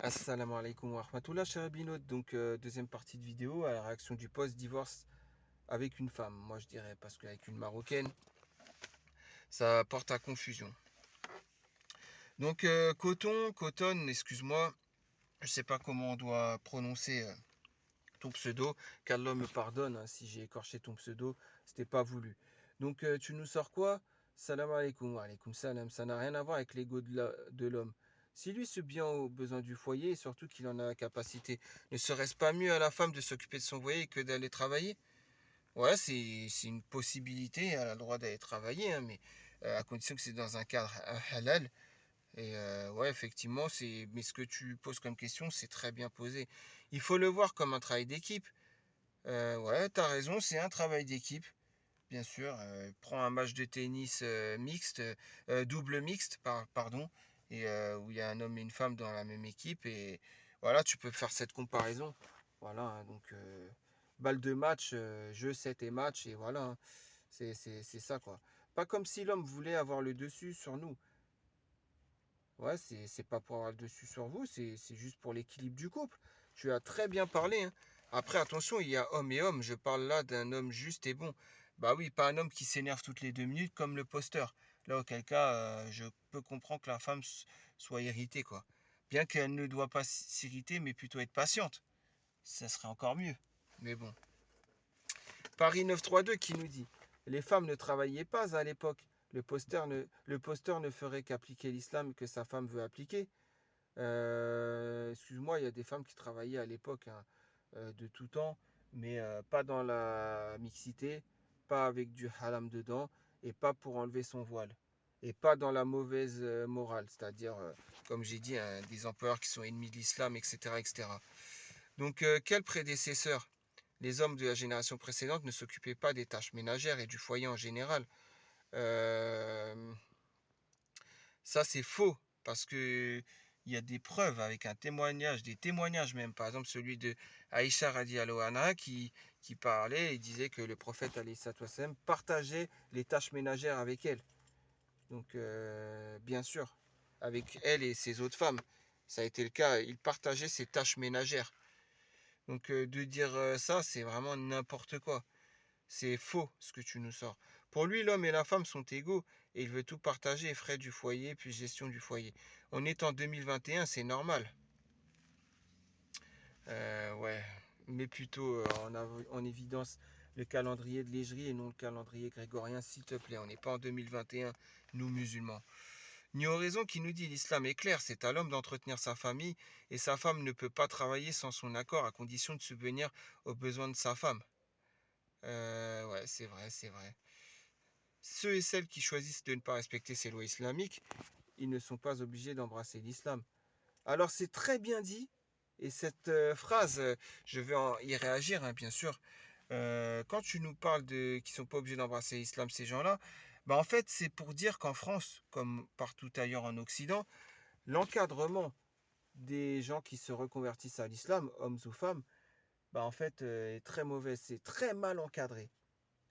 Assalamu alaikum wa rahmatullah, cher Abinote. Donc, deuxième partie de vidéo à la réaction du post-divorce avec une femme. Moi, je dirais, parce qu'avec une Marocaine, ça porte à confusion. Donc, Coton, excuse-moi, je sais pas comment on doit prononcer ton pseudo, qu'Allah me pardonne hein, si j'ai écorché ton pseudo, c'était pas voulu. Donc, tu nous sors quoi? Salam alaikum, wa alaikum salam. Ça n'a rien à voir avec l'ego de l'homme. Si lui subvient aux besoins du foyer, et surtout qu'il en a la capacité, ne serait-ce pas mieux à la femme de s'occuper de son foyer que d'aller travailler? Ouais, c'est une possibilité, elle a le droit d'aller travailler, hein, mais à condition que c'est dans un cadre halal. Et ouais, effectivement, mais ce que tu poses comme question, c'est très bien posé. Il faut le voir comme un travail d'équipe. Ouais, t'as raison, c'est un travail d'équipe, bien sûr. Prends un match de tennis mixte, double mixte, pardon, et où il y a un homme et une femme dans la même équipe, et voilà, tu peux faire cette comparaison. Voilà, hein, donc balle de match, jeu 7 et match, et voilà, hein, c'est ça quoi. Pas comme si l'homme voulait avoir le dessus sur nous. Ouais, c'est pas pour avoir le dessus sur vous, c'est juste pour l'équilibre du couple. Tu as très bien parlé, hein. Après, attention, il y a homme et homme. Je parle là d'un homme juste et bon. Bah oui, pas un homme qui s'énerve toutes les 2 minutes comme le posteur. Là, auquel cas, je peux comprendre que la femme soit irritée, quoi. Bien qu'elle ne doit pas s'irriter, mais plutôt être patiente. Ça serait encore mieux. Mais bon. Paris 932 qui nous dit les femmes ne travaillaient pas à l'époque. Le posteur ne ferait qu'appliquer l'islam que sa femme veut appliquer. Excuse-moi, il y a des femmes qui travaillaient à l'époque hein, de tout temps, mais pas dans la mixité, pas avec du haram dedans, et pas pour enlever son voile. Et pas dans la mauvaise morale, c'est-à-dire, comme j'ai dit, hein, des employeurs qui sont ennemis de l'islam, etc., etc. Donc, quel prédécesseur? Les hommes de la génération précédente ne s'occupaient pas des tâches ménagères et du foyer en général. Euh, Ça, c'est faux, parce que il y a des preuves avec un témoignage, des témoignages même. Par exemple, celui de Aïcha radiallahu anha qui parlait et disait que le prophète alayhi sallam partageait les tâches ménagères avec elle. Donc, bien sûr, avec elle et ses autres femmes. Ça a été le cas, il partageait ses tâches ménagères. Donc, de dire ça, c'est vraiment n'importe quoi. C'est faux ce que tu nous sors. Pour lui, l'homme et la femme sont égaux et il veut tout partager, frais du foyer, puis gestion du foyer. On est en 2021, c'est normal. Ouais, mais plutôt en évidence le calendrier de l'Hégrie et non le calendrier grégorien, s'il te plaît. On n'est pas en 2021, nous musulmans. Ni raison qui nous dit l'islam est clair, c'est à l'homme d'entretenir sa famille et sa femme ne peut pas travailler sans son accord à condition de subvenir aux besoins de sa femme. Ouais, c'est vrai, c'est vrai. Ceux et celles qui choisissent de ne pas respecter ces lois islamiques, ils ne sont pas obligés d'embrasser l'islam. Alors c'est très bien dit, et cette phrase, je vais y réagir, hein, bien sûr. Quand tu nous parles de qui sont pas obligés d'embrasser l'islam, ces gens-là, bah en fait c'est pour dire qu'en France, comme partout ailleurs en Occident, l'encadrement des gens qui se reconvertissent à l'islam, hommes ou femmes, bah en fait est très mauvais. C'est très mal encadré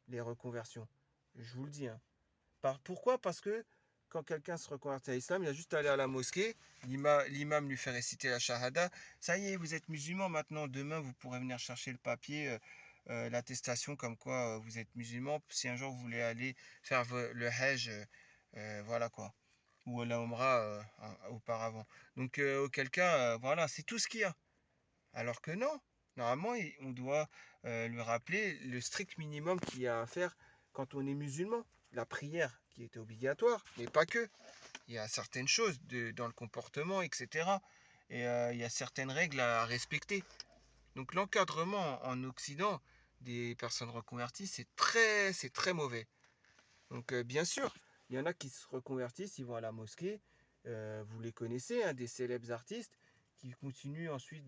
les reconversions. Je vous le dis, hein. Pourquoi? Parce que quand quelqu'un se reconvertit à l'islam, il a juste à aller à la mosquée, l'imam lui fait réciter la shahada. Ça y est, vous êtes musulman maintenant, demain vous pourrez venir chercher le papier, l'attestation comme quoi vous êtes musulman. Si un jour vous voulez aller faire le hajj, voilà quoi. Ou la umrah auparavant. Donc auquel cas, voilà, c'est tout ce qu'il y a. Alors que non, normalement, on doit lui rappeler le strict minimum qu'il y a à faire quand on est musulman. La prière qui est obligatoire, mais pas que. Il y a certaines choses dans le comportement, etc. Et il y a certaines règles à respecter. Donc l'encadrement en Occident des personnes reconverties, c'est très mauvais. Donc bien sûr, il y en a qui se reconvertissent, ils vont à la mosquée. Vous les connaissez, hein, des célèbres artistes qui continuent ensuite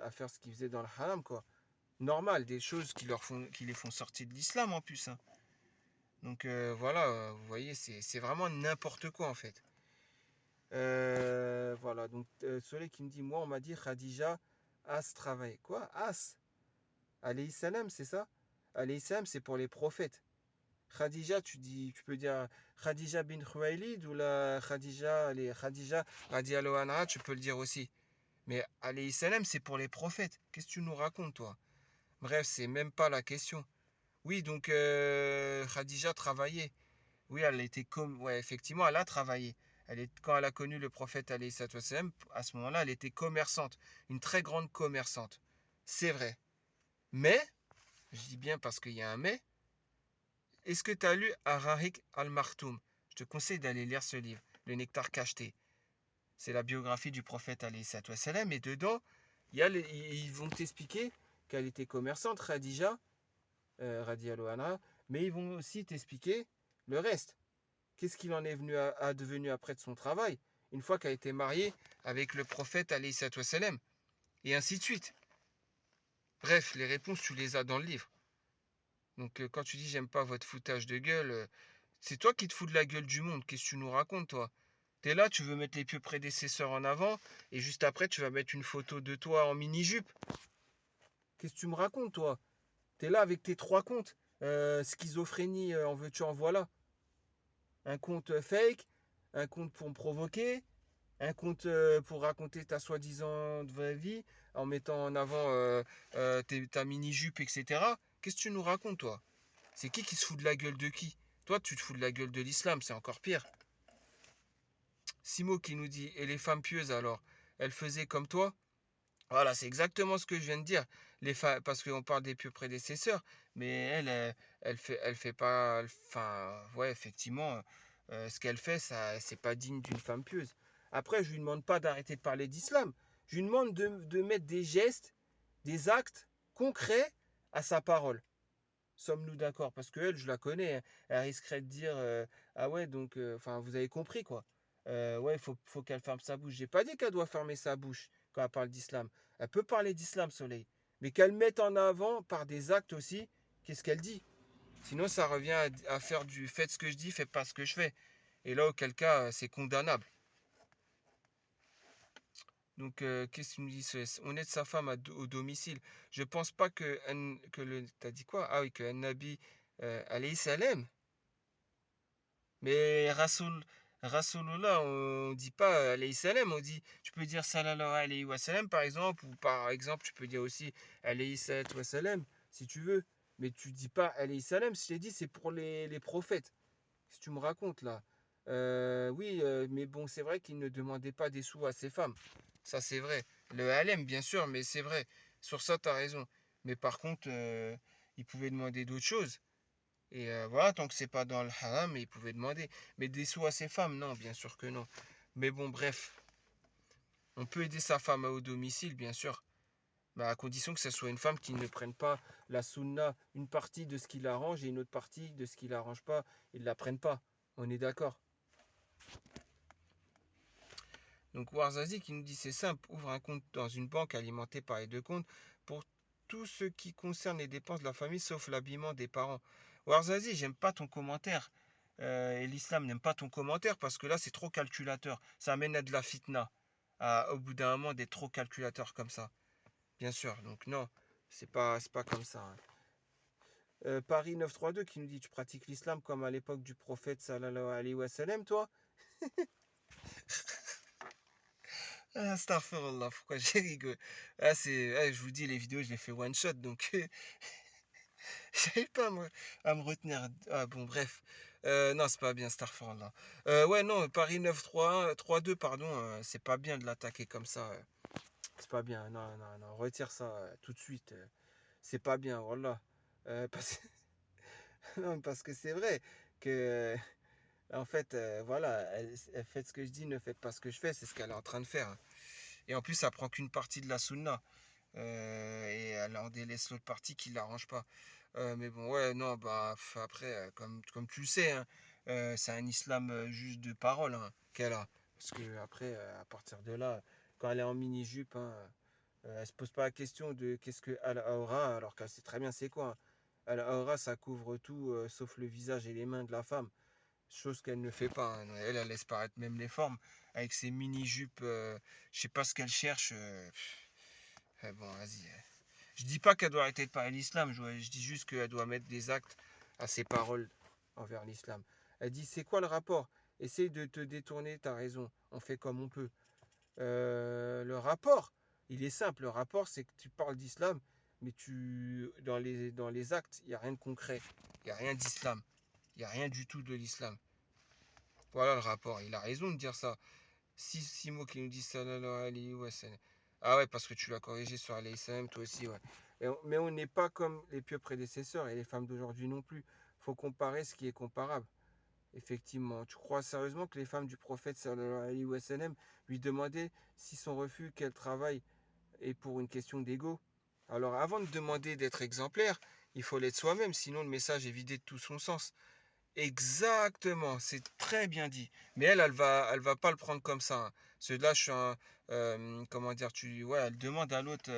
à faire ce qu'ils faisaient dans le haram, quoi. Normal, des choses qui les font sortir de l'islam en plus, hein. Donc voilà, vous voyez, c'est vraiment n'importe quoi en fait. Voilà, donc Soleil qui me dit, moi on m'a dit Khadija, As travaille. Quoi? As? Alayhi salam, c'est ça? Alayhi salam, c'est pour les prophètes. Khadija, tu peux dire Khadija bin Khuwaylid ou la Khadija, les Khadija radiallahu anha, tu peux le dire aussi. Mais alayhi salam, c'est pour les prophètes. Qu'est-ce que tu nous racontes, toi? Bref, c'est même pas la question. Oui, donc Khadija travaillait. Oui, elle était comme. Ouais, effectivement, elle a travaillé. Quand elle a connu le prophète alayhi salam, à ce moment-là, elle était commerçante. Une très grande commerçante. C'est vrai. Mais, je dis bien parce qu'il y a un mais, est-ce que tu as lu Ararik al-Martoum? Je te conseille d'aller lire ce livre, Le Nectar cacheté. C'est la biographie du prophète alayhi salam. Et dedans, ils vont t'expliquer qu'elle était commerçante, Khadija, radiallahu anha, mais ils vont aussi t'expliquer le reste. Qu'est-ce qu'il en est devenu après de son travail, une fois qu'elle a été mariée avec le prophète alayhi salam, et ainsi de suite. Bref, les réponses, tu les as dans le livre. Donc quand tu dis j'aime pas votre foutage de gueule, c'est toi qui te fous de la gueule du monde. Qu'est-ce que tu nous racontes, toi? T'es là, tu veux mettre les pieux prédécesseurs en avant, et juste après, tu vas mettre une photo de toi en mini-jupe. Qu'est-ce que tu me racontes, toi? T'es là avec tes trois comptes. Schizophrénie, en veux-tu, en voilà. Un compte fake, un compte pour me provoquer, un compte pour raconter ta soi-disant vraie vie, en mettant en avant ta mini-jupe, etc. Qu'est-ce que tu nous racontes, toi? C'est qui se fout de la gueule de qui? Toi, tu te fous de la gueule de l'islam, c'est encore pire. Simo qui nous dit, et les femmes pieuses alors, elles faisaient comme toi? Voilà, c'est exactement ce que je viens de dire. Parce qu'on parle des pieux prédécesseurs, mais elle fait pas, enfin, ouais, effectivement, ce qu'elle fait, ça, c'est pas digne d'une femme pieuse. Après, je lui demande pas d'arrêter de parler d'islam. Je lui demande de mettre des gestes, des actes concrets à sa parole. Sommes-nous d'accord? Parce que elle, je la connais, hein. Elle risquerait de dire ah ouais, donc, enfin, vous avez compris quoi. Ouais, faut qu'elle ferme sa bouche. J'ai pas dit qu'elle doit fermer sa bouche quand elle parle d'islam. Elle peut parler d'islam, Soleil. Mais qu'elle mette en avant par des actes aussi, qu'est-ce qu'elle dit? Sinon, ça revient à faire du faites ce que je dis, faites pas ce que je fais. Et là, auquel cas, c'est condamnable. Donc, qu'est-ce que tu me dis? On est de sa femme au domicile. Je pense pas que le. T'as dit quoi? Ah oui, que Nabi alayhi salam. Mais Rasulullah, on dit pas alayhi salam, on dit. Tu peux dire sallallahu alayhi wa sallam par exemple, ou par exemple, tu peux dire aussi alayhi salatu wa salam, si tu veux. Mais tu dis pas alayhi salam, je t'ai dit, c'est pour les prophètes. Si tu me racontes là. Oui, mais bon, c'est vrai qu'il ne demandait pas des sous à ses femmes. Ça, c'est vrai. Le halem, bien sûr, mais c'est vrai. Sur ça, tu as raison. Mais par contre, il pouvait demander d'autres choses. Et voilà, tant que c'est pas dans le haram, il pouvait demander. Mais des sous à ses femmes, non, bien sûr que non. Mais bon, bref. On peut aider sa femme au domicile, bien sûr. Mais à condition que ce soit une femme qui ne prenne pas la sunna, une partie de ce qui l'arrange et une autre partie de ce qui l'arrange pas, et ne la prenne pas. On est d'accord. Donc Warzazi qui nous dit c'est simple, ouvre un compte dans une banque alimentée par les deux comptes pour tout ce qui concerne les dépenses de la famille sauf l'habillement des parents. Warzazi, j'aime pas ton commentaire. Et l'islam n'aime pas ton commentaire parce que là c'est trop calculateur. Ça amène à de la fitna. Au bout d'un moment d'être trop calculateur comme ça. Bien sûr, donc non, c'est pas comme ça, hein. Paris 932 qui nous dit tu pratiques l'islam comme à l'époque du prophète sallallahu alayhi wa sallam, toi? Ah, astaghfirullah, pourquoi j'ai rigolé? Ah, je vous dis, les vidéos, je les fais one shot, donc j'arrive pas à me retenir. Ah bon, bref. Non, c'est pas bien, astaghfirullah. Ouais, non, Paris 931, 32, pardon, c'est pas bien de l'attaquer comme ça. C'est pas bien, non, non, non, retire ça tout de suite. C'est pas bien, voilà. Parce... non, parce que c'est vrai que, en fait, voilà, elle fait ce que je dis, ne faites pas ce que je fais, c'est ce qu'elle est en train de faire, hein. Et en plus, ça prend qu'une partie de la sunna. Et elle en délaisse l'autre partie qui ne l'arrange pas. Mais bon, ouais, non, bah, après, comme tu le sais, hein, c'est un islam juste de parole, hein, qu'elle a. Parce que après, à partir de là, quand elle est en mini-jupe, hein, elle se pose pas la question de qu'est-ce que Al-Awra, alors qu'elle sait très bien c'est quoi, hein. Al-Awra, ça couvre tout, sauf le visage et les mains de la femme. Chose qu'elle ne fait pas, hein. Elle laisse paraître même les formes avec ses mini-jupes. Je sais pas ce qu'elle cherche. Bon, vas-y. Je dis pas qu'elle doit arrêter de parler l'islam. Je dis juste qu'elle doit mettre des actes à ses paroles envers l'islam. Elle dit c'est quoi le rapport? Essaye de te détourner, t'as raison. On fait comme on peut. Le rapport, il est simple. Le rapport, c'est que tu parles d'islam, mais dans les actes, il n'y a rien de concret. Il n'y a rien d'islam. Il n'y a rien du tout de l'islam. Voilà le rapport. Il a raison de dire ça. Six mots qui nous disent sallallahu alayhi wa sallam. Ah ouais, parce que tu l'as corrigé sur alayhi salam, toi aussi, ouais. Mais on n'est pas comme les pieux prédécesseurs et les femmes d'aujourd'hui non plus. Faut comparer ce qui est comparable. Effectivement. Tu crois sérieusement que les femmes du prophète sallallahu alayhi wa sallam lui demandaient si son refus qu'elle travaille est pour une question d'ego? Alors avant de demander d'être exemplaire, il faut l'être soi-même, sinon le message est vidé de tout son sens. Exactement, c'est très bien dit. Mais elle va pas le prendre comme ça, hein. Ceux-là, je suis un, comment dire, ouais, elle demande à l'autre,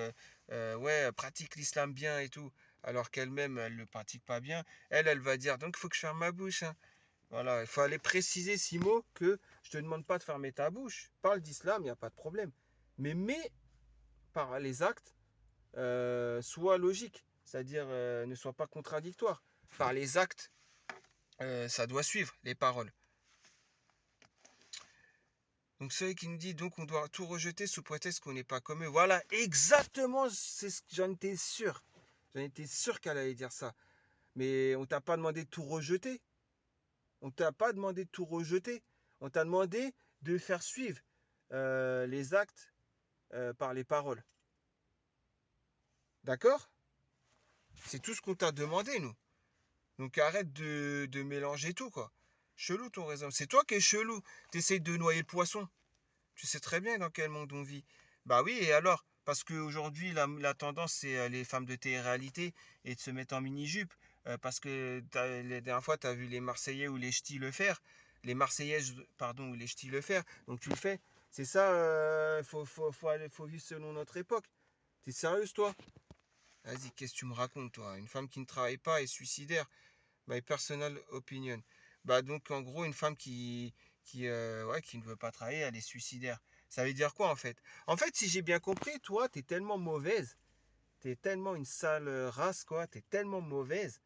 ouais, pratique l'islam bien et tout, alors qu'elle-même, elle le pratique pas bien. Elle va dire, donc il faut que je ferme ma bouche, hein. Voilà, il faut aller préciser, Simo, que je te demande pas de fermer ta bouche. Parle d'islam, il n'y a pas de problème. Mais mets par les actes, sois logique, c'est-à-dire ne sois pas contradictoire. Par les actes, ça doit suivre les paroles. Donc celui qui nous dit donc on doit tout rejeter sous prétexte qu'on n'est pas comme eux. Voilà, exactement, c'est ce que j'en étais sûr. J'en étais sûr qu'elle allait dire ça. Mais on t'a pas demandé de tout rejeter. On t'a pas demandé de tout rejeter. On t'a demandé de faire suivre les actes par les paroles. D'accord? C'est tout ce qu'on t'a demandé, nous. Donc arrête de mélanger tout, quoi. Chelou ton raisonnement. C'est toi qui es chelou. T'essayes de noyer le poisson. Tu sais très bien dans quel monde on vit. Bah oui, et alors? Parce qu'aujourd'hui, la tendance, c'est les femmes de télé-réalité et de se mettre en mini-jupe. Parce que la dernière fois, tu as vu les Marseillais ou les Ch'tis le faire. Les Marseillaises, pardon, ou les Ch'tis le faire. Donc tu le fais. C'est ça, faut vivre selon notre époque. T'es sérieuse, toi? Vas-y, qu'est-ce que tu me racontes, toi? Une femme qui ne travaille pas est suicidaire. My personal opinion. Bah donc en gros une femme ouais, qui ne veut pas travailler, elle est suicidaire. Ça veut dire quoi en fait? En fait si j'ai bien compris, toi t'es tellement mauvaise, t'es tellement une sale race quoi, t'es tellement mauvaise,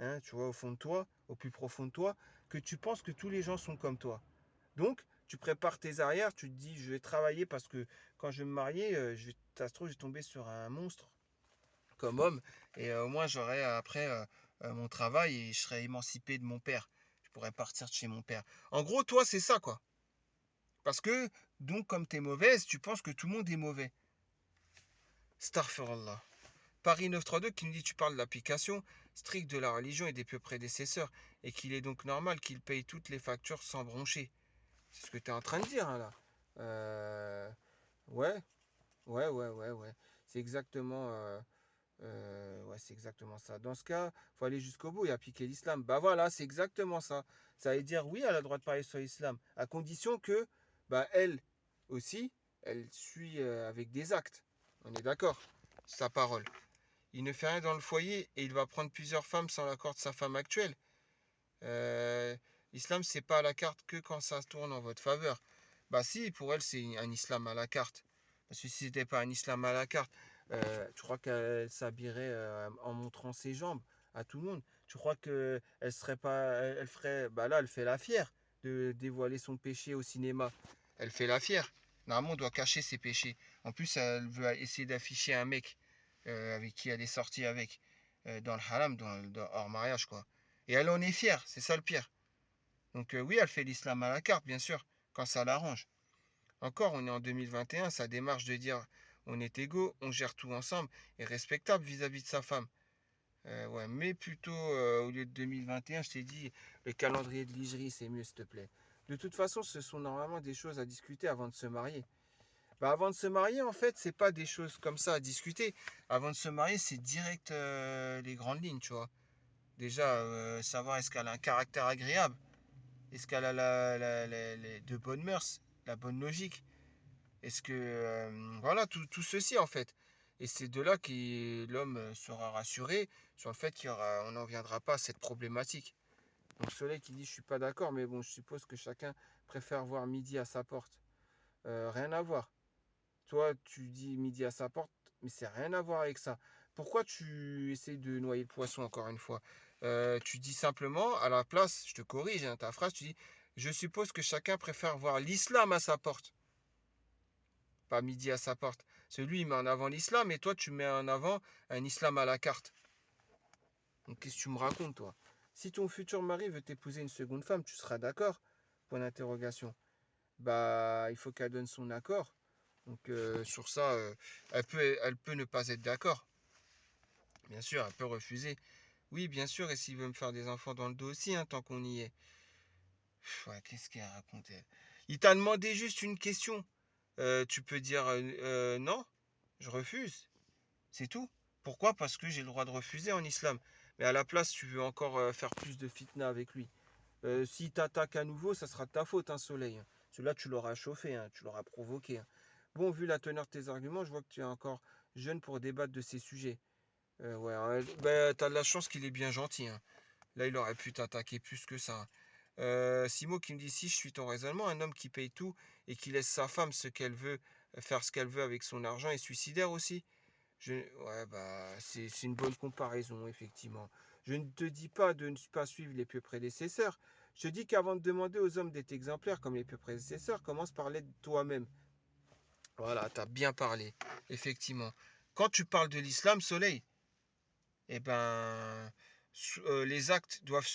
hein, tu vois au fond de toi, au plus profond de toi, que tu penses que tous les gens sont comme toi. Donc tu prépares tes arrières, tu te dis je vais travailler parce que quand je vais me marier, ça se trouve je vais tomber sur un monstre comme homme. Et au moins, j'aurais après mon travail et je serais émancipé de mon père. Je pourrais partir de chez mon père. En gros, toi, c'est ça, quoi. Parce que, donc, comme tu es mauvaise, tu penses que tout le monde est mauvais. Starfirullah. Paris 932 qui nous dit tu parles de l'application stricte de la religion et des pieux prédécesseurs et qu'il est donc normal qu'il paye toutes les factures sans broncher. C'est ce que tu es en train de dire, hein, là. Euh, ouais, ouais. C'est exactement. Ouais, c'est exactement ça. Dans ce cas, il faut aller jusqu'au bout et appliquer l'islam. Bah voilà, c'est exactement ça. Ça veut dire oui, elle a le droit de parler sur l'islam, à condition que, bah elle aussi, elle suit avec des actes. On est d'accord? Sa parole. Il ne fait rien dans le foyer et il va prendre plusieurs femmes sans l'accord de sa femme actuelle. Euh, L'islam, c'est pas à la carte que quand ça se tourne en votre faveur. Bah si, pour elle, c'est un islam à la carte. Parce que si c'était pas un islam à la carte, tu crois qu'elle s'habillerait en montrant ses jambes à tout le monde? Tu crois que elle serait pas, elle ferait, bah là, elle fait la fière de dévoiler son péché au cinéma. Elle fait la fière. Normalement, on doit cacher ses péchés. En plus, elle veut essayer d'afficher un mec avec qui elle est sortie avec dans le haram, hors mariage, quoi. Et elle en est fière, c'est ça le pire. Donc oui, elle fait l'islam à la carte, bien sûr, quand ça l'arrange. Encore, on est en 2021, sa démarche de dire on est égaux, on gère tout ensemble, est respectable vis-à-vis de sa femme. Ouais, mais plutôt, au lieu de 2021, je t'ai dit, le calendrier de l'Hijri, c'est mieux, s'il te plaît. De toute façon, ce sont normalement des choses à discuter avant de se marier. Bah, avant de se marier, en fait, c'est pas des choses comme ça à discuter. Avant de se marier, c'est direct les grandes lignes, tu vois. Déjà, savoir est-ce qu'elle a un caractère agréable, est-ce qu'elle a de bonnes mœurs, la bonne logique, est-ce que voilà tout ceci en fait. Et c'est de là que l'homme sera rassuré sur le fait on n'en viendra pas à cette problématique. Donc Soleil qui dit je suis pas d'accord, mais bon je suppose que chacun préfère voir midi à sa porte. Rien à voir. Toi tu dis midi à sa porte, mais c'est rien à voir avec ça. Pourquoi tu essayes de noyer le poisson encore une fois? Tu dis simplement à la place, je te corrige, hein, ta phrase, tu dis je suppose que chacun préfère voir l'islam à sa porte. pas midi à sa porte. Celui, il met en avant l'islam et toi, tu mets en avant un islam à la carte. Donc, qu'est-ce que tu me racontes, toi? Si ton futur mari veut t'épouser une seconde femme, tu seras d'accord? Point d'interrogation. Bah, il faut qu'elle donne son accord. Donc, sur ça, elle peut ne pas être d'accord. Bien sûr, elle peut refuser. Oui, bien sûr, et s'il veut me faire des enfants dans le dos aussi, hein, tant qu'on y est. Ouais, qu'est-ce qu'il a raconté? Il t'a demandé juste une question. Tu peux dire non, je refuse. C'est tout. Pourquoi? Parce que j'ai le droit de refuser en islam. Mais à la place, tu veux encore faire plus de fitna avec lui. S'il t'attaque à nouveau, ça sera de ta faute, un soleil. Celui-là, tu l'auras chauffé, hein, tu l'auras provoqué. Hein. Bon, vu la teneur de tes arguments, je vois que tu es encore jeune pour débattre de ces sujets. Ouais, hein, ben, t'as de la chance qu'il est bien gentil. Hein. Là, il aurait pu t'attaquer plus que ça. Simo qui me dit si je suis ton raisonnement, un homme qui paye tout et qui laisse sa femme ce qu'elle veut, faire ce qu'elle veut avec son argent est suicidaire aussi. Ouais, bah, c'est une bonne comparaison, effectivement. Je ne te dis pas de ne pas suivre les pieux prédécesseurs. Je te dis qu'avant de demander aux hommes d'être exemplaires comme les pieux prédécesseurs, commence par l'être toi-même. Voilà, t'as bien parlé, effectivement. Quand tu parles de l'islam, Soleil, eh ben, les actes doivent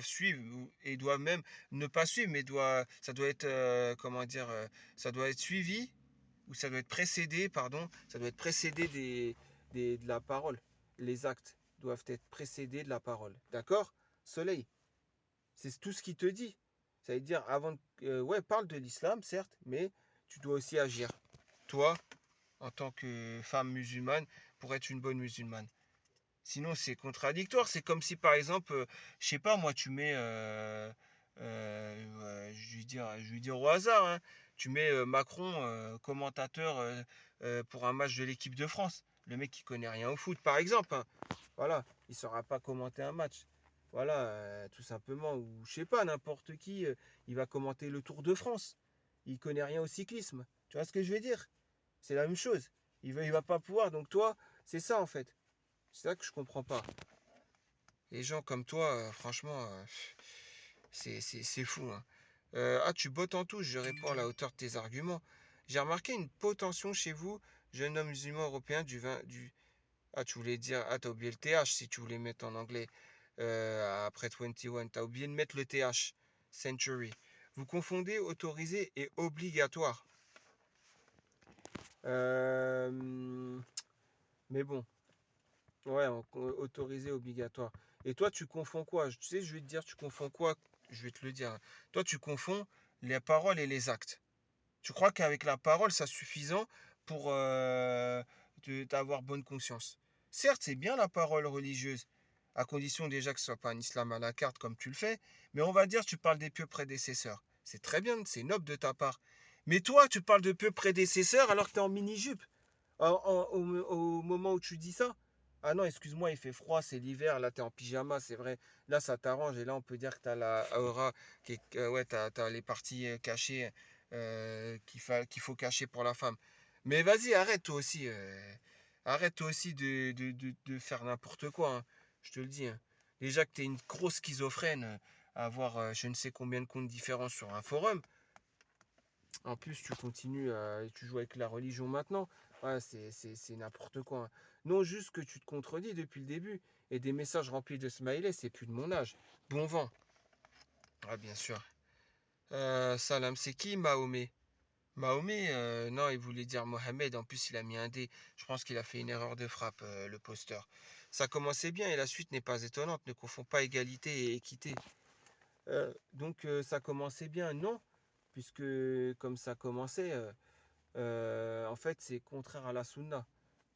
suivre et doivent même ne pas suivre, mais ça doit être, comment dire, ça doit être suivi ou ça doit être précédé, pardon, ça doit être précédé de la parole. Les actes doivent être précédés de la parole. D'accord? Soleil, c'est tout ce qu'il te dit. Ça veut dire, ouais, parle de l'islam, certes, mais tu dois aussi agir. Toi, en tant que femme musulmane, pour être une bonne musulmane. Sinon, c'est contradictoire. C'est comme si, par exemple, je sais pas, moi, tu mets, je vais dire au hasard, hein, tu mets Macron, commentateur pour un match de l'équipe de France. Le mec qui connaît rien au foot, par exemple. Hein. Voilà, il ne saura pas commenter un match. Voilà, tout simplement. Ou je sais pas, n'importe qui, il va commenter le Tour de France. Il connaît rien au cyclisme. Tu vois ce que je veux dire? C'est la même chose. Il va pas pouvoir. Donc toi, c'est ça en fait. C'est ça que je comprends pas. Les gens comme toi, franchement, c'est fou. Hein. Ah, tu bottes en touche, je réponds à la hauteur de tes arguments. J'ai remarqué une potentiation chez vous, jeune homme musulman européen du... Ah, tu voulais dire... Ah, t'as oublié le TH si tu voulais mettre en anglais. Après 21, t'as oublié de mettre le TH. Century. Vous confondez autorisé et obligatoire. Euh, mais bon, ouais, autorisé, obligatoire. Et toi, tu confonds quoi? Tu sais, je vais te dire, tu confonds quoi? Je vais te le dire. Hein. Toi, tu confonds les paroles et les actes. Tu crois qu'avec la parole, c'est suffisant pour t'avoir bonne conscience. Certes, c'est bien la parole religieuse, à condition déjà que ce soit pas un islam à la carte comme tu le fais, mais on va dire tu parles des pieux prédécesseurs. C'est très bien, c'est noble de ta part. Mais toi, tu parles de pieux prédécesseurs alors que tu es en mini-jupe. Au moment où tu dis ça, ah non, excuse-moi, il fait froid, c'est l'hiver, là tu es en pyjama, c'est vrai. Là, ça t'arrange et là, on peut dire que tu as la aura, ouais, tu as les parties cachées qu'il faut cacher pour la femme. Mais vas-y, arrête toi aussi. Arrête toi aussi de faire n'importe quoi. Hein. Je te le dis. Hein. Déjà que tu es une grosse schizophrène à avoir je ne sais combien de comptes différents sur un forum. En plus, tu continues, tu joues avec la religion maintenant. Ouais, c'est n'importe quoi. Hein. Non, juste que tu te contredis depuis le début. Et des messages remplis de smileys, c'est plus de mon âge. Bon vent. Ah, bien sûr. Salam, c'est qui Mahomet? Mahomet, non, il voulait dire Mohamed. En plus, il a mis un D. Je pense qu'il a fait une erreur de frappe, le posteur. Ça commençait bien et la suite n'est pas étonnante. Ne confond pas égalité et équité. Donc, ça commençait bien. Non, puisque comme ça commençait, en fait, c'est contraire à la sunna.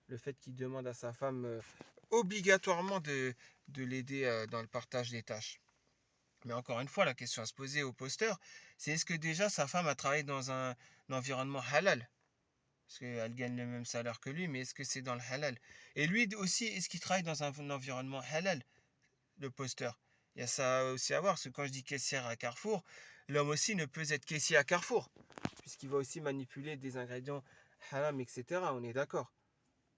Le fait qu'il demande à sa femme obligatoirement de l'aider dans le partage des tâches. Mais encore une fois, la question à se poser au posteur, c'est est-ce que déjà sa femme a travaillé dans un environnement halal? Parce qu'elle gagne le même salaire que lui, mais est-ce que c'est dans le halal? Et lui aussi, est-ce qu'il travaille dans un environnement halal, le posteur? Il y a ça aussi à voir, parce que quand je dis caissière à Carrefour, l'homme aussi ne peut être caissier à Carrefour, puisqu'il va aussi manipuler des ingrédients haram, etc. On est d'accord.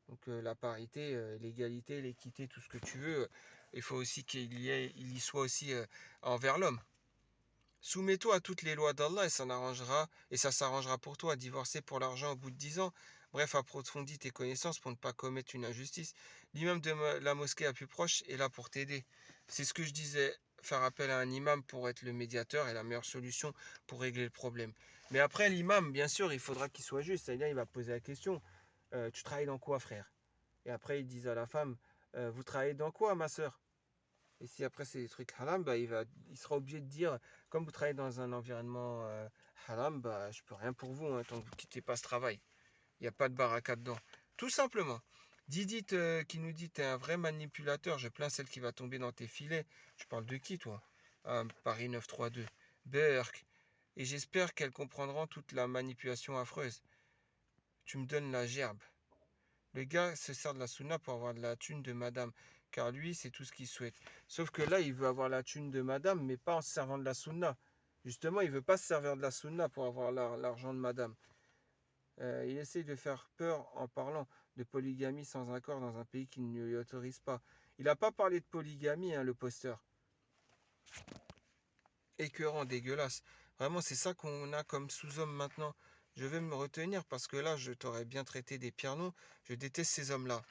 Donc la parité, l'égalité, l'équité, tout ce que tu veux, il faut aussi il y soit aussi envers l'homme. Soumets-toi à toutes les lois d'Allah et ça s'arrangera pour toi. Divorcer pour l'argent au bout de 10 ans. Bref, approfondis tes connaissances pour ne pas commettre une injustice. L'imam de la mosquée la plus proche est là pour t'aider. C'est ce que je disais, faire appel à un imam pour être le médiateur est la meilleure solution pour régler le problème. Mais après, l'imam, bien sûr, il faudra qu'il soit juste. C'est-à-dire, il va poser la question, tu travailles dans quoi, frère? Et après, ils disent à la femme, vous travaillez dans quoi, ma soeur? Et si après c'est des trucs haram, bah, il sera obligé de dire, comme vous travaillez dans un environnement haram, bah, je peux rien pour vous hein, tant que vous ne quittez pas ce travail. Il n'y a pas de baraka dedans. Tout simplement. Didit qui nous dit, t'es un vrai manipulateur, je plains celle qui va tomber dans tes filets. Je parle de qui, toi? Ah, Paris 932. Berk. Et j'espère qu'elles comprendront toute la manipulation affreuse. Tu me donnes la gerbe. Le gars se sert de la sunna pour avoir de la thune de madame, car lui, c'est tout ce qu'il souhaite. Sauf que là, il veut avoir la thune de madame, mais pas en se servant de la sunna. Justement, il veut pas se servir de la sunna pour avoir l'argent de madame. Il essaye de faire peur en parlant de polygamie sans accord dans un pays qui ne lui autorise pas. Il n'a pas parlé de polygamie, hein, le posteur. Écœurant, dégueulasse. Vraiment, c'est ça qu'on a comme sous-homme maintenant. Je vais me retenir parce que là, je t'aurais bien traité des pires noms. Je déteste ces hommes-là.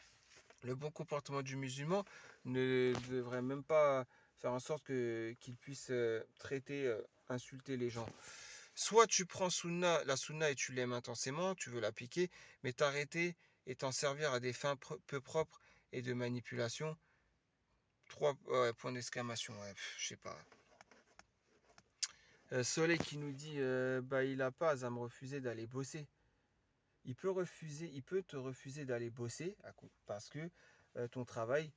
Le bon comportement du musulman ne devrait même pas faire en sorte qu'il puisse traiter, insulter les gens. Soit tu prends la sunna et tu l'aimes intensément, tu veux l'appliquer, mais t'arrêter et t'en servir à des fins peu propres et de manipulation. Trois points d'exclamation, ouais, je sais pas. Soleil qui nous dit bah il a pas à me refuser d'aller bosser. Il peut te refuser d'aller bosser parce que ton travail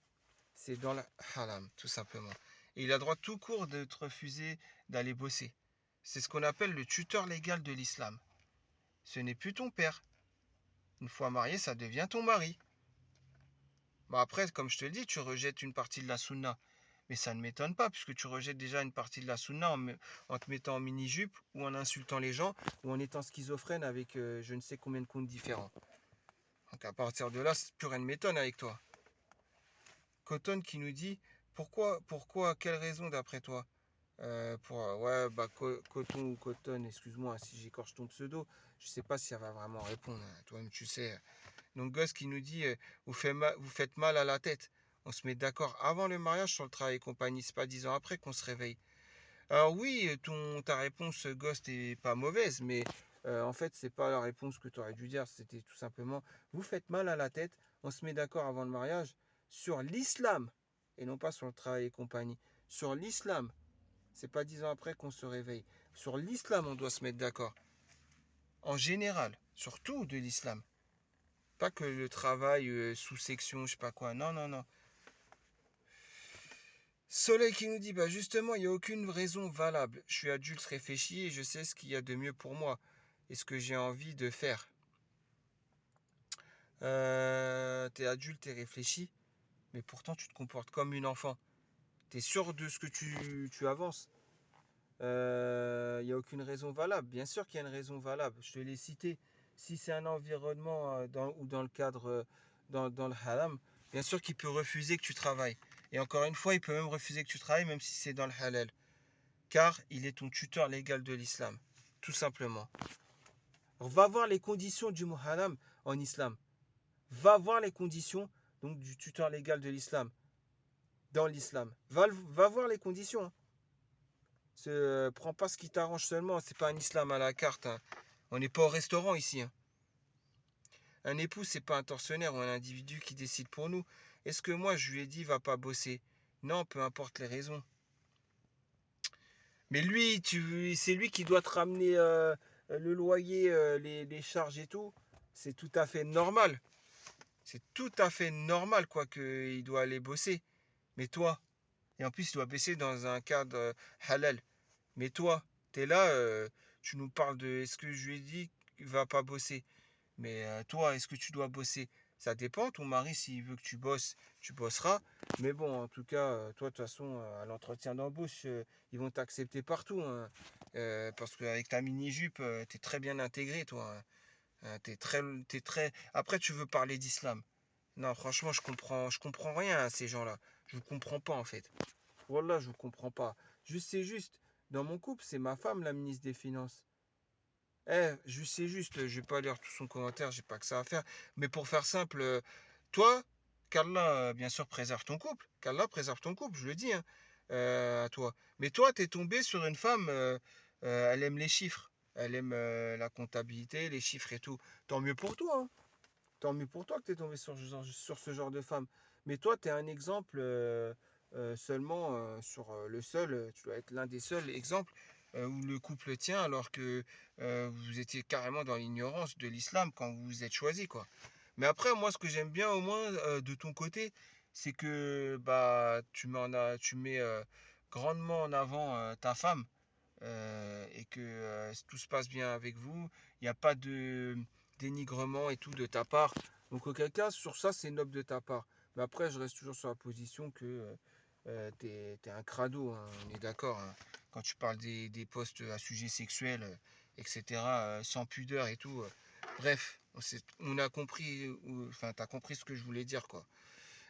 c'est dans la haram, tout simplement. Et il a droit tout court de te refuser d'aller bosser. C'est ce qu'on appelle le tuteur légal de l'islam. Ce n'est plus ton père. Une fois marié, ça devient ton mari. Bon après, comme je te le dis, tu rejettes une partie de la sunna. Mais ça ne m'étonne pas, puisque tu rejettes déjà une partie de la sunna en te mettant en mini-jupe, ou en insultant les gens, ou en étant schizophrène avec je ne sais combien de comptes différents. Donc à partir de là, plus rien ne m'étonne avec toi. Cotton qui nous dit pourquoi, quelle raison d'après toi ouais, bah, Coton ou Cotton, excuse-moi si j'écorche ton pseudo, je sais pas si elle va vraiment répondre, hein, toi-même tu sais. Donc Gosse qui nous dit vous faites mal à la tête. On se met d'accord avant le mariage sur le travail et compagnie, c'est pas 10 ans après qu'on se réveille. Alors oui, ta réponse Ghost est pas mauvaise, mais en fait c'est pas la réponse que tu aurais dû dire, c'était tout simplement vous faites mal à la tête, on se met d'accord avant le mariage sur l'islam et non pas sur le travail et compagnie. Sur l'islam, c'est pas 10 ans après qu'on se réveille. Sur l'islam, on doit se mettre d'accord. En général, surtout de l'islam. Pas que le travail sous section, je sais pas quoi. Non, non, non. Soleil qui nous dit, bah justement, il n'y a aucune raison valable. Je suis adulte réfléchi et je sais ce qu'il y a de mieux pour moi et ce que j'ai envie de faire. T'es adulte et réfléchi, mais pourtant tu te comportes comme une enfant. T'es sûr de ce que tu avances. Il n'y a aucune raison valable. Bien sûr qu'il y a une raison valable. Je te l'ai cité. Si c'est un environnement ou dans le cadre, dans le haram, bien sûr qu'il peut refuser que tu travailles. Et encore une fois, il peut même refuser que tu travailles, même si c'est dans le halal. Car il est ton tuteur légal de l'islam. Tout simplement. Alors, va voir les conditions du haram en islam. Va voir les conditions donc, du tuteur légal de l'islam. Dans l'islam. Va voir les conditions. Hein. Prends pas ce qui t'arrange seulement, c'est pas un islam à la carte. Hein. On n'est pas au restaurant ici. Hein. Un époux, c'est pas un tortionnaire ou un individu qui décide pour nous. Est-ce que moi, je lui ai dit, va pas bosser? Non, peu importe les raisons. Mais lui, c'est lui qui doit te ramener le loyer, les charges et tout. C'est tout à fait normal. C'est tout à fait normal, quoi, qu'il doit aller bosser. Mais toi, et en plus, il doit baisser dans un cadre halal. Mais toi, t'es là, tu nous parles de est-ce que je lui ai dit qu'il va pas bosser. Mais toi, est-ce que tu dois bosser? Ça dépend. Ton mari, s'il veut que tu bosses, tu bosseras. Mais bon, en tout cas, toi, de toute façon, à l'entretien d'embauche, ils vont t'accepter partout. Hein. Parce qu'avec ta mini-jupe, t'es très bien intégré, toi. Hein. T'es très. Après, tu veux parler d'islam. Non, franchement, je comprends rien à ces gens-là. Je vous comprends pas, en fait. Voilà, je vous comprends pas. Je sais juste, Dans mon couple, c'est ma femme la ministre des Finances. Eh, c'est juste, je vais pas lire tout son commentaire, j'ai pas que ça à faire. Mais pour faire simple, toi, qu'Allah, bien sûr, préserve ton couple. Qu'Allah préserve ton couple, je le dis, hein, à toi. Mais toi, t'es tombé sur une femme, elle aime les chiffres. Elle aime la comptabilité, les chiffres et tout. Tant mieux pour toi, hein. Tant mieux pour toi que t'es tombé sur ce genre de femme. Mais toi, t'es un exemple seulement sur le seul, tu dois être l'un des seuls exemples où le couple tient alors que vous étiez carrément dans l'ignorance de l'islam quand vous vous êtes choisi, quoi. Mais après, moi, ce que j'aime bien au moins de ton côté, c'est que bah tu mets grandement en avant ta femme et que tout se passe bien avec vous. Il n'y a pas de dénigrement et tout de ta part. Donc auquel cas, sur ça, c'est noble de ta part. Mais après, je reste toujours sur la position que t'es un crado, hein, on est d'accord, hein. Quand tu parles des postes à sujet sexuel, etc., sans pudeur et tout. Bref, on a compris, enfin, t'as compris ce que je voulais dire, quoi.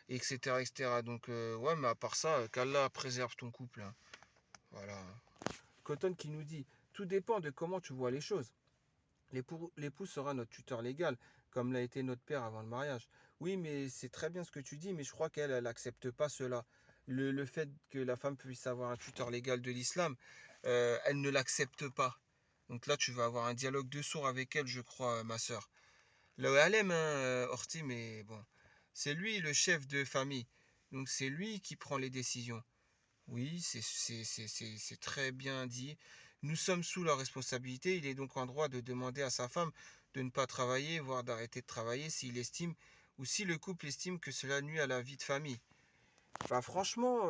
Etc., etc. Donc, ouais, mais à part ça, qu'Allah préserve ton couple, hein. Voilà. Cotton qui nous dit, tout dépend de comment tu vois les choses. L'époux sera notre tuteur légal, comme l'a été notre père avant le mariage. Oui, mais c'est très bien ce que tu dis, mais je crois qu'elle n'accepte pas cela. Le fait que la femme puisse avoir un tuteur légal de l'islam, elle ne l'accepte pas. Donc là, tu vas avoir un dialogue de sourds avec elle, je crois, ma soeur. Le Halem, hein, Horty, mais bon, c'est lui le chef de famille. Donc c'est lui qui prend les décisions. Oui, c'est très bien dit. Nous sommes sous leur responsabilité. Il est donc en droit de demander à sa femme de ne pas travailler, voire d'arrêter de travailler s'il estime ou si le couple estime que cela nuit à la vie de famille. Bah franchement,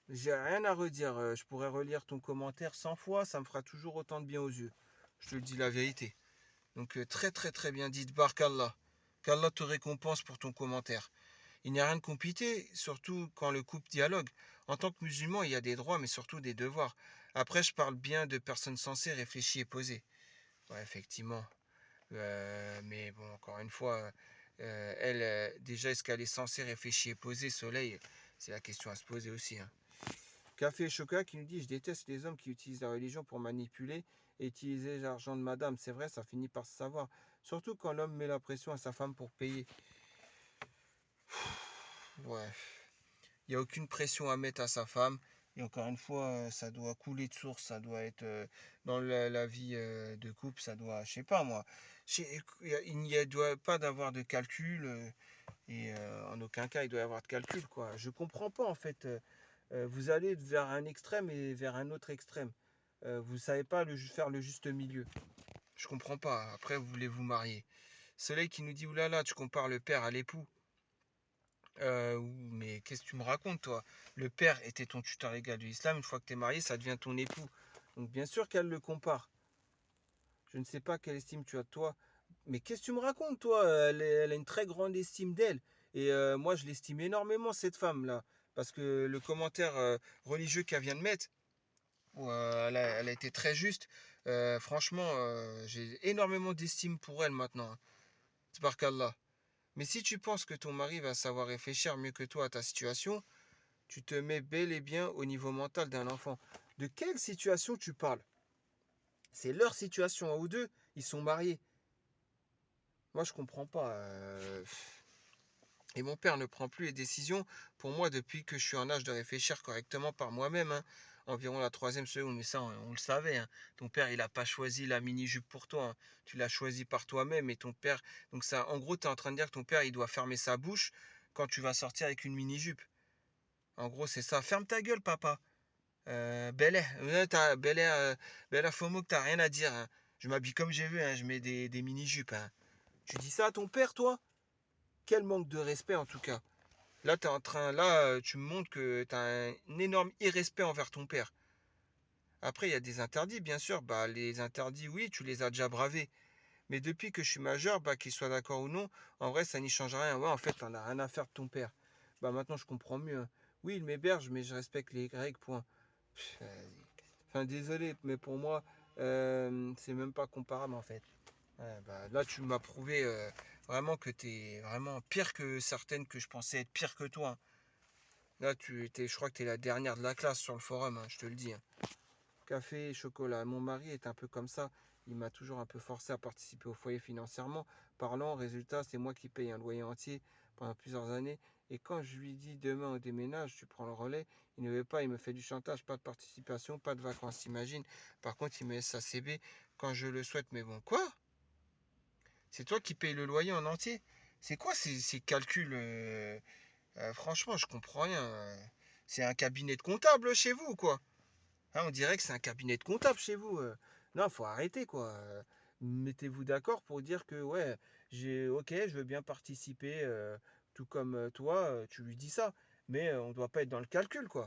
j'ai rien à redire. Je pourrais relire ton commentaire 100 fois, ça me fera toujours autant de bien aux yeux. Je te le dis la vérité. Donc très très très bien dit, Barkallah. Qu'Allah te récompense pour ton commentaire. Il n'y a rien de compliqué, surtout quand le couple dialogue. En tant que musulman, il y a des droits, mais surtout des devoirs. Après, je parle bien de personnes sensées, réfléchies et posées. Ouais, effectivement. Mais bon, encore une fois, elle, déjà, est-ce qu'elle est censée réfléchir et posée, Soleil? C'est la question à se poser aussi, hein. Café et Chocolat qui nous dit: je déteste les hommes qui utilisent la religion pour manipuler et utiliser l'argent de madame. C'est vrai, ça finit par se savoir. Surtout quand l'homme met la pression à sa femme pour payer. Ouais. Il n'y a aucune pression à mettre à sa femme. Et encore une fois, ça doit couler de source, ça doit être dans la vie de couple, ça doit, je sais pas moi, il n'y doit pas d'avoir de calcul et en aucun cas il doit y avoir de calcul, quoi. Je comprends pas en fait. Vous allez vers un extrême et vers un autre extrême. Vous savez pas faire le juste milieu. Je comprends pas. Après, vous voulez vous marier. Soleil qui nous dit: oulala, tu compares le père à l'époux. Mais qu'est-ce que tu me racontes, toi? Le père était ton tuteur légal de l'islam. Une fois que tu es marié, ça devient ton époux. Donc, bien sûr qu'elle le compare. Je ne sais pas quelle estime tu as de toi. Mais qu'est-ce que tu me racontes, toi? Elle a une très grande estime d'elle. Et moi, je l'estime énormément, cette femme-là. Parce que le commentaire religieux qu'elle vient de mettre, elle a été très juste. Franchement, j'ai énormément d'estime pour elle maintenant, hein. Tabarakallah. Mais si tu penses que ton mari va savoir réfléchir mieux que toi à ta situation, tu te mets bel et bien au niveau mental d'un enfant. De quelle situation tu parles? C'est leur situation à eux deux, ils sont mariés. Moi, je comprends pas. Et mon père ne prend plus les décisions pour moi depuis que je suis en âge de réfléchir correctement par moi-même, hein. Environ la troisième seconde, mais ça, on le savait, hein. Ton père, il n'a pas choisi la mini-jupe pour toi, hein. Tu l'as choisi par toi-même et ton père. Donc ça, en gros, tu es en train de dire que ton père, il doit fermer sa bouche quand tu vas sortir avec une mini-jupe. En gros, c'est ça. Ferme ta gueule, papa. Bel Air, Bel Air FOMO que t'as rien à dire, hein. Je m'habille comme j'ai vu, hein. Je mets des mini-jupes, hein. Tu dis ça à ton père, toi? Quel manque de respect, en tout cas. Là, tu me montres que tu as un énorme irrespect envers ton père. Après, il y a des interdits, bien sûr. Bah, les interdits, oui, tu les as déjà bravés. Mais depuis que je suis majeur, bah, qu'il soit d'accord ou non, en vrai, ça n'y change rien. Ouais, en fait, t'en as rien à faire de ton père. Bah, maintenant, je comprends mieux, hein. Oui, il m'héberge, mais je respecte les règles, point. Enfin, désolé, mais pour moi, c'est même pas comparable, en fait. Ouais, bah, là, tu m'as prouvé vraiment que t'es vraiment pire que certaines que je pensais être pire que toi, hein. Là, je crois que tu es la dernière de la classe sur le forum, hein, je te le dis, hein. café, chocolat. Mon mari est un peu comme ça. Il m'a toujours un peu forcé à participer au foyer financièrement. Parlant, résultat, c'est moi qui paye un loyer entier pendant plusieurs années. Et quand je lui dis demain on déménage, tu prends le relais, il ne veut pas, il me fait du chantage, pas de participation, pas de vacances, t'imagines. Par contre, il me laisse sa CB quand je le souhaite. Mais bon, quoi? C'est toi qui payes le loyer en entier? C'est quoi ces calculs franchement, je comprends rien. C'est un cabinet de comptable chez vous, quoi. Hein, on dirait que c'est un cabinet de comptable chez vous. Non, faut arrêter, quoi. Mettez-vous d'accord pour dire que, ouais, ok, je veux bien participer, tout comme toi, tu lui dis ça. Mais on ne doit pas être dans le calcul, quoi.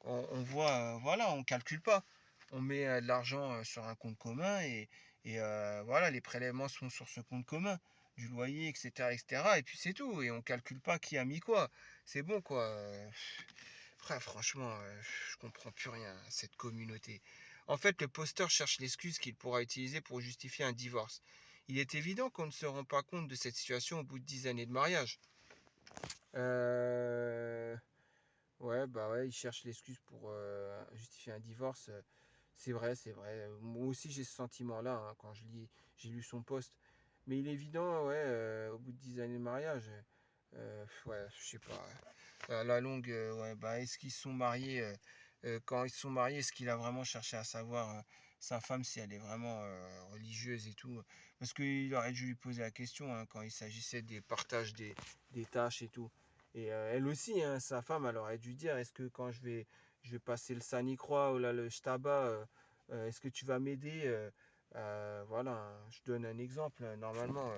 On voit, voilà, on calcule pas. On met de l'argent sur un compte commun et voilà, les prélèvements sont sur ce compte commun, du loyer, etc., etc. Et puis c'est tout. Et on calcule pas qui a mis quoi. C'est bon, quoi. Frère, franchement, je comprends plus rien à cette communauté. En fait, le posteur cherche l'excuse qu'il pourra utiliser pour justifier un divorce. Il est évident qu'on ne se rend pas compte de cette situation au bout de 10 années de mariage. Euh, Ouais, bah ouais, il cherche l'excuse pour justifier un divorce. C'est vrai, c'est vrai. Moi aussi, j'ai ce sentiment-là hein, quand j'ai lu son post. Mais il est évident, ouais, au bout de 10 années de mariage, ouais, je sais pas. À la longue, ouais, bah, est-ce qu'ils se sont mariés quand ils se sont mariés, est-ce qu'il a vraiment cherché à savoir sa femme si elle est vraiment religieuse et tout? Parce qu'il aurait dû lui poser la question hein, quand il s'agissait des partages des tâches et tout. Et elle aussi, hein, sa femme, elle aurait dû dire, est-ce que quand je vais passer le Sanicroix ou là, le Shtaba, est-ce que tu vas m'aider voilà, hein, je donne un exemple. Normalement,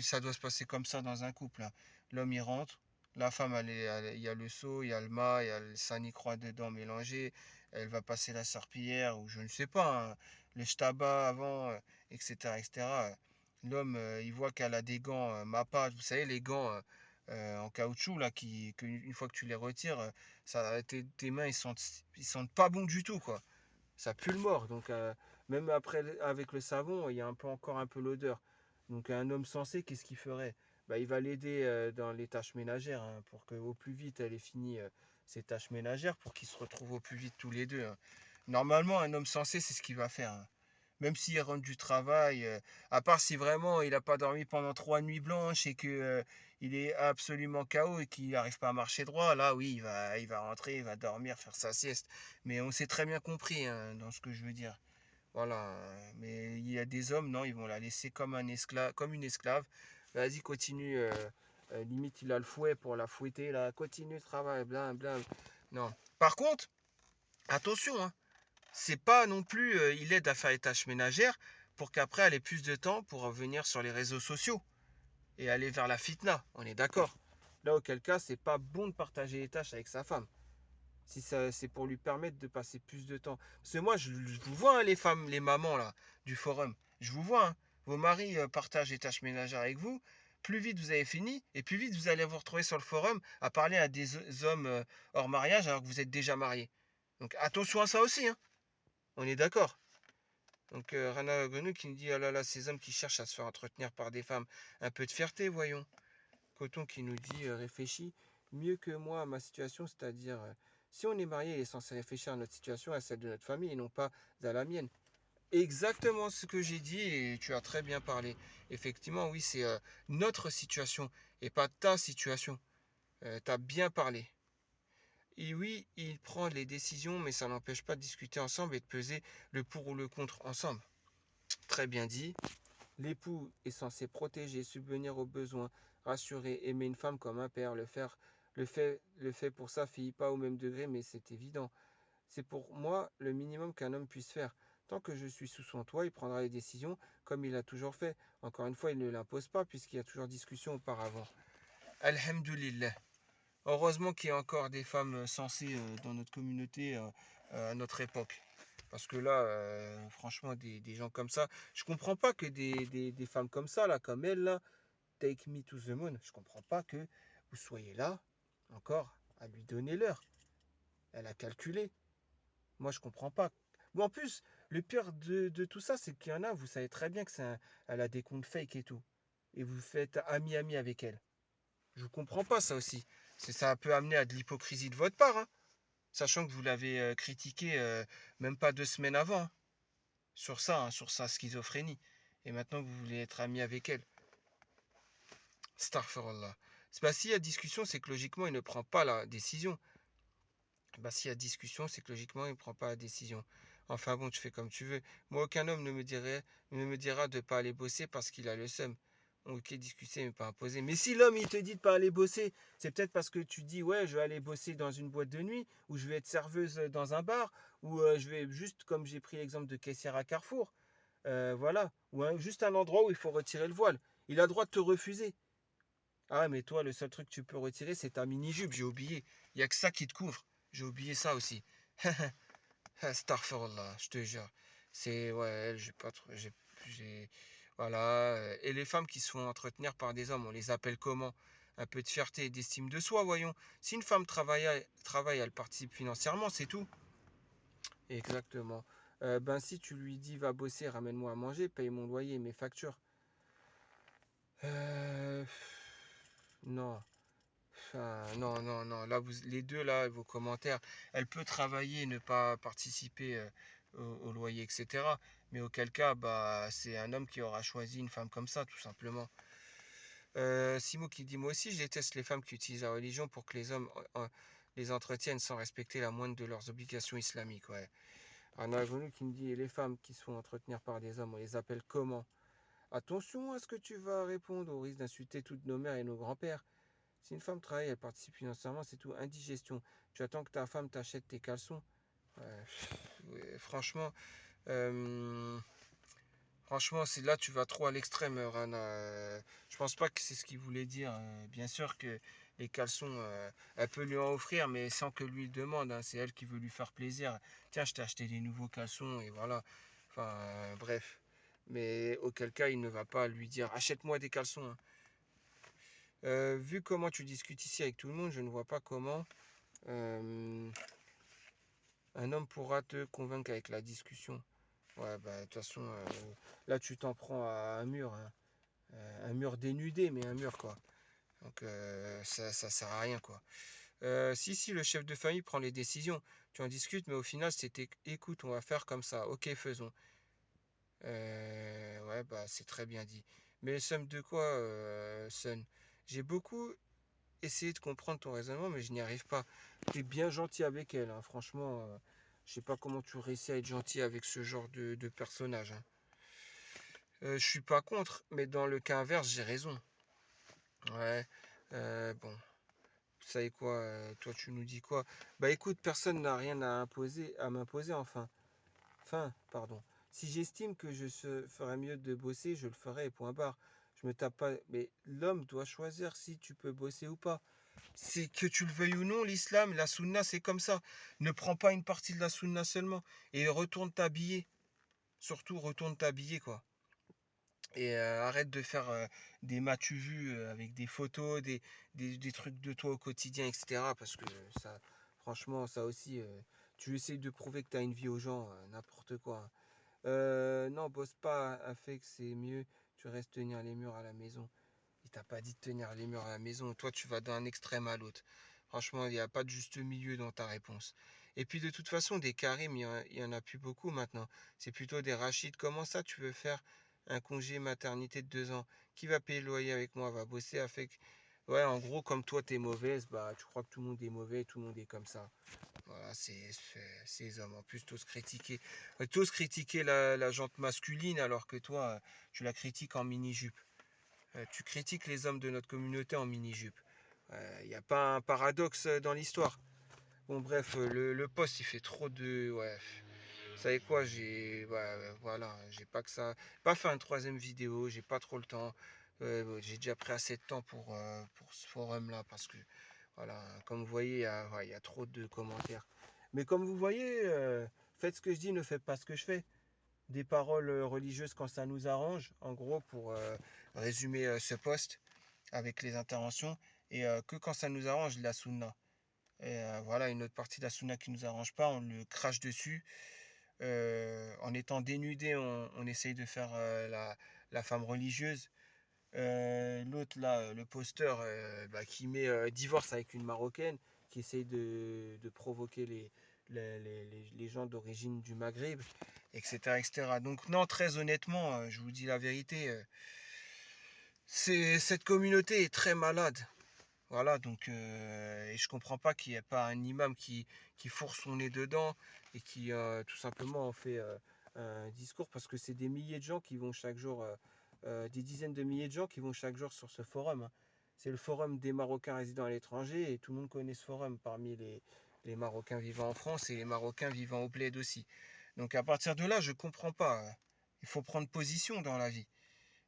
ça doit se passer comme ça dans un couple. Hein. L'homme, il rentre, la femme, il y a le seau, il y a le mât, il y a le Sanicroix dedans mélangé. Elle va passer la serpillière ou je ne sais pas, hein, le Shtaba avant, etc., etc. L'homme, il voit qu'elle a des gants Mappa, vous savez, les gants en caoutchouc, là, une fois que tu les retires, tes mains, ils sentent pas bon du tout, quoi. Ça pue le mort. Donc, même après, avec le savon, il y a encore un peu l'odeur. Donc, un homme sensé, qu'est-ce qu'il ferait? Bah, il va l'aider dans les tâches ménagères hein, pour qu'au plus vite, elle ait fini ses tâches ménagères pour qu'ils se retrouvent au plus vite tous les deux. Hein. Normalement, un homme sensé, c'est ce qu'il va faire. Hein. Même s'il rentre du travail, à part si vraiment il n'a pas dormi pendant 3 nuits blanches et que il est absolument KO et qu'il n'arrive pas à marcher droit, là oui, il va rentrer, il va dormir, faire sa sieste. Mais on s'est très bien compris hein, dans ce que je veux dire. Voilà. Mais il y a des hommes, non, ils vont la laisser comme un esclave, comme une esclave. Vas-y, continue. Limite, il a le fouet pour la fouetter, là. Continue le travail, blin, blin. Non. Par contre, attention, hein c'est pas non plus il aide à faire les tâches ménagères pour qu'après elle ait plus de temps pour revenir sur les réseaux sociaux et aller vers la fitna. On est d'accord. Là, auquel cas, c'est pas bon de partager les tâches avec sa femme. Si ça, c'est pour lui permettre de passer plus de temps. Parce que moi, je vous vois, hein, les femmes, les mamans là, du forum. Je vous vois. Hein. Vos maris partagent les tâches ménagères avec vous. Plus vite vous avez fini, et plus vite vous allez vous retrouver sur le forum à parler à des hommes hors mariage alors que vous êtes déjà mariés. Donc attention à ça aussi. Hein. On est d'accord. Donc Rana Gonou qui nous dit ah là là, ces hommes qui cherchent à se faire entretenir par des femmes. Un peu de fierté, voyons. Coton qui nous dit réfléchis mieux que moi à ma situation, c'est-à-dire si on est marié, il est censé réfléchir à notre situation, à celle de notre famille et non pas à la mienne. Exactement ce que j'ai dit et tu as très bien parlé. Effectivement, oui, c'est notre situation et pas ta situation. Tu as bien parlé. Et oui, il prend les décisions, mais ça n'empêche pas de discuter ensemble et de peser le pour ou le contre ensemble. Très bien dit. L'époux est censé protéger, subvenir aux besoins, rassurer, aimer une femme comme un père, le fait pour sa fille, pas au même degré, mais c'est évident. C'est pour moi le minimum qu'un homme puisse faire. Tant que je suis sous son toit, il prendra les décisions comme il a toujours fait. Encore une fois, il ne l'impose pas puisqu'il y a toujours discussion auparavant. Alhamdulillah. Heureusement qu'il y a encore des femmes sensées dans notre communauté à notre époque. Parce que là, franchement, des gens comme ça, je comprends pas que des femmes comme ça, là, comme elle, là, take me to the moon, je comprends pas que vous soyez là, encore, à lui donner l'heure. Elle a calculé. Moi, je comprends pas. Bon, en plus, le pire de tout ça, c'est qu'il y en a, vous savez très bien que elle a des comptes fake et tout. Et vous faites ami-ami avec elle. Je comprends pas ça aussi. Ça peut amener à de l'hypocrisie de votre part. Hein. Sachant que vous l'avez critiqué même pas 2 semaines avant, hein, sur ça, hein, sur sa schizophrénie. Et maintenant que vous voulez être ami avec elle. Astaghfirullah. C'est pas s'il y a discussion, c'est que logiquement il ne prend pas la décision. Bah, s'il y a discussion, c'est que logiquement, il ne prend pas la décision. Enfin bon, tu fais comme tu veux. Moi, aucun homme ne me dira de pas aller bosser parce qu'il a le seum. Ok, discuter, mais pas imposer. Mais si l'homme, il te dit de pas aller bosser, c'est peut-être parce que tu dis, ouais, je vais aller bosser dans une boîte de nuit, ou je vais être serveuse dans un bar, ou je vais juste, comme j'ai pris l'exemple de caissière à Carrefour, voilà. Ou juste un endroit où il faut retirer le voile. Il a le droit de te refuser. Ah, mais toi, le seul truc que tu peux retirer, c'est ta mini-jupe, j'ai oublié. Il n'y a que ça qui te couvre. J'ai oublié ça aussi. Astaghfirullah, je te jure. C'est, ouais, j'ai pas trop. Voilà. Et les femmes qui se font entretenir par des hommes, on les appelle comment? Un peu de fierté et d'estime de soi, voyons. Si une femme travaille, elle participe financièrement, c'est tout. Exactement. Ben, si tu lui dis, va bosser, ramène-moi à manger, paye mon loyer, mes factures. Euh, Non. Non, non, non. Là, les deux, là, vos commentaires, elle peut travailler et ne pas participer au loyer, etc. Mais auquel cas, bah, c'est un homme qui aura choisi une femme comme ça, tout simplement. Simo qui dit, moi aussi, je déteste les femmes qui utilisent la religion pour que les hommes les entretiennent sans respecter la moindre de leurs obligations islamiques. Ouais. Anna Venu qui me dit, et les femmes qui se font entretenir par des hommes, on les appelle comment? Attention à ce que tu vas répondre, au risque d'insulter toutes nos mères et nos grands-pères. Si une femme travaille, elle participe financièrement, c'est tout. Indigestion. Tu attends que ta femme t'achète tes caleçons. Ouais, ouais, euh, franchement, c'est là tu vas trop à l'extrême, Rana. Je pense pas que c'est ce qu'il voulait dire. Bien sûr que les caleçons, elle peut lui en offrir, mais sans que lui le demande, hein. C'est elle qui veut lui faire plaisir. Tiens, je t'ai acheté des nouveaux caleçons et voilà. Enfin, bref. Mais auquel cas, il ne va pas lui dire achète-moi des caleçons, hein. Vu comment tu discutes ici avec tout le monde, je ne vois pas comment euh, un homme pourra te convaincre avec la discussion. Ouais, bah, de toute façon, là, tu t'en prends à un mur, hein. Un mur dénudé, mais un mur, quoi. Donc, ça sert à rien, quoi. Si, le chef de famille prend les décisions. Tu en discutes, mais au final, c'était écoute, on va faire comme ça. Ok, faisons. Ouais, bah, c'est très bien dit. Mais somme de quoi, Sun? J'ai beaucoup essayer de comprendre ton raisonnement, mais je n'y arrive pas. Tu es bien gentil avec elle, hein. Franchement, je sais pas comment tu réussis à être gentil avec ce genre de personnage, hein. Je suis pas contre, mais dans le cas inverse, j'ai raison. Ouais, bon, vous savez quoi, toi tu nous dis quoi? Bah écoute, personne n'a rien à m'imposer, enfin. Pardon. Si j'estime que ferais mieux de bosser, je le ferai, point barre. Je me tape pas. Mais l'homme doit choisir si tu peux bosser ou pas. C'est que tu le veuilles ou non, l'islam, la sunna, c'est comme ça. Ne prends pas une partie de la sunna seulement. Et retourne t'habiller. Surtout, retourne t'habiller, quoi. Et arrête de faire des m'as-tu vu avec des photos, des trucs de toi au quotidien, etc. Parce que ça, franchement, ça aussi, tu essayes de prouver que tu as une vie aux gens, n'importe quoi. Non, bosse pas, fait que c'est mieux. Tu restes tenir les murs à la maison. Il t'a pas dit de tenir les murs à la maison. Toi, tu vas d'un extrême à l'autre. Franchement, il n'y a pas de juste milieu dans ta réponse. Et puis, de toute façon, des Karim, il y en a plus beaucoup maintenant. C'est plutôt des Rachid. Comment ça, tu veux faire un congé maternité de 2 ans? Qui va payer le loyer avec moi? Va bosser avec. Ouais, en gros, comme toi, t'es mauvaise, bah, tu crois que tout le monde est mauvais, tout le monde est comme ça. Voilà, ces hommes. En plus, tous critiquer la jante masculine, alors que toi, tu la critiques en mini-jupe. Tu critiques les hommes de notre communauté en mini-jupe. Il n'y a pas un paradoxe dans l'histoire. Bon, bref, le poste, il fait trop de. Ouais. Vous savez quoi, voilà, j'ai pas que ça. Pas fait une troisième vidéo, j'ai pas trop le temps. Bon, j'ai déjà pris assez de temps pour ce forum-là parce que, voilà, comme vous voyez, ouais, il y a trop de commentaires. Mais comme vous voyez, faites ce que je dis, ne faites pas ce que je fais. Des paroles religieuses quand ça nous arrange, en gros, pour résumer ce post avec les interventions, et que quand ça nous arrange, la sunna. Et voilà, une autre partie de la sunna qui nous arrange pas, on le crache dessus. En étant dénudé, on essaye de faire la femme religieuse. L'autre là, le posteur bah, qui met divorce avec une marocaine, qui essayent de provoquer les gens d'origine du Maghreb, etc., etc. Donc non, très honnêtement, je vous dis la vérité, cette communauté est très malade. Voilà, donc et je comprends pas qu'il n'y ait pas un imam qui fourre son nez dedans et qui tout simplement en fait un discours, parce que c'est des milliers de gens qui vont chaque jour, des dizaines de milliers de gens qui vont chaque jour sur ce forum, hein. C'est le forum des Marocains résidant à l'étranger et tout le monde connaît ce forum parmi les Marocains vivant en France et les Marocains vivant au bled aussi. Donc à partir de là, je comprends pas. Il faut prendre position dans la vie.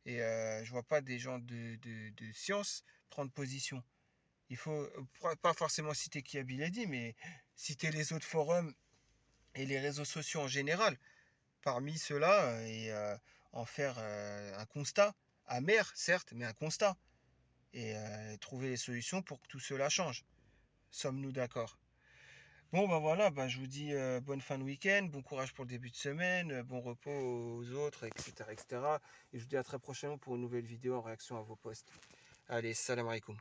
Et je vois pas des gens de science prendre position. Il faut pas forcément citer qui a dit, mais citer les autres forums et les réseaux sociaux en général. Parmi ceux-là, et en faire un constat, amer certes, mais un constat. Et trouver les solutions pour que tout cela change. Sommes-nous d'accord? Bon, bah voilà, bah, je vous dis bonne fin de week-end, bon courage pour le début de semaine, bon repos aux autres, etc., etc. Et je vous dis à très prochainement pour une nouvelle vidéo en réaction à vos posts. Allez, salam alaikum.